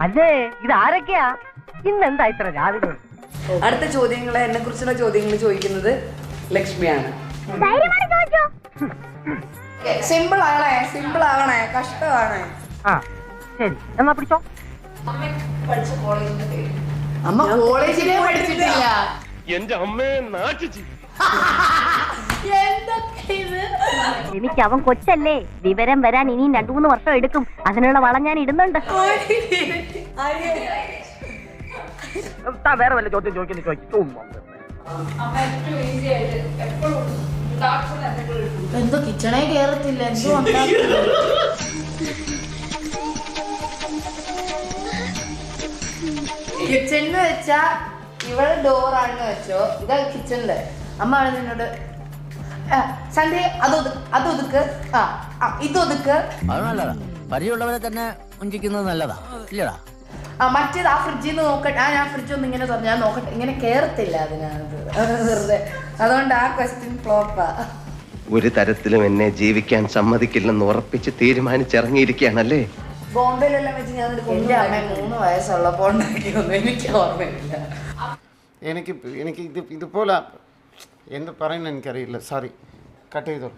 അല്ലേ ഇത് ആരൊക്കെയാ? ഇന്നെന്താ ഇത്ര രാവിലെ? അടുത്ത ചോദ്യങ്ങളെ എന്നെ കുറിച്ചുള്ള ചോദ്യങ്ങൾ ചോദിക്കുന്നത് ലക്ഷ്മിയാണ്. സിമ്പിൾ ആവണേ കഷ്ടമാണ്. ആ ശരി, എന്നാ പിടിച്ചോ. അമ്മ കോളേജിലേ പഠിച്ചിട്ടില്ല. എന്റെ അമ്മയെ നാട്ടിച്ചു. എനിക്ക് അവൻ കൊച്ചല്ലേ, വിവരം വരാൻ ഇനിയും 2-3 വർഷം എടുക്കും. അതിനുള്ള വളം ഞാൻ ഇടുന്നുണ്ട്. വേറെ വല്ല ചോദ്യം ചോദിക്കുന്നു. എന്തോ കിച്ചണേ കേറത്തില്ല, എന്തോ കിച്ചണിന്ന് വെച്ചാ ഇവള് ഡോറാണെന്ന് വെച്ചോ, ഇതാ കിച്ചണില്. അമ്മ ആണ് നിന്നോട് സന്ധ്യ അതൊതുക്ക്, ഇതൊതുക്ക്. അത് നല്ലതാ, പരിചയമുള്ളവരെ തന്നെ ഉഞ്ചിക്കുന്നത് നല്ലതാ ഇല്ലടാ. മറ്റേത് ആ ഫ്രിഡ്ജിൽ നിന്ന് നോക്കട്ടെ. ഞാൻ ഫ്രിഡ്ജ് ഒന്ന് ഇങ്ങനെ തുറന്നു, ഞാൻ നോക്കട്ടെ. ഇങ്ങനെ കേറത്തില്ല അതിനകത്ത് വെറുതെ. അതുകൊണ്ട് ആ ക്വസ്റ്റ്യൻ ഫ്ലോപ്പാ. ഒരു തരത്തിലും എന്നെ ജീവിക്കാൻ സമ്മതിക്കില്ലെന്ന് ഉറപ്പിച്ച് തീരുമാനിച്ചിറങ്ങിയിരിക്കുകയാണല്ലേ. ബോംബെയിലെല്ലാം വെച്ച് ഞാൻ എന്റെ അമ്മ 3 വയസ്സുള്ളപ്പോൾ ഉണ്ടാക്കിയൊന്നും എനിക്ക് ഓർമ്മയില്ല. എനിക്ക് ഇതുപോലെ എന്ത് പറയുന്നത് എനിക്കറിയില്ല. സോറി, കട്ട് ചെയ്തോളൂ.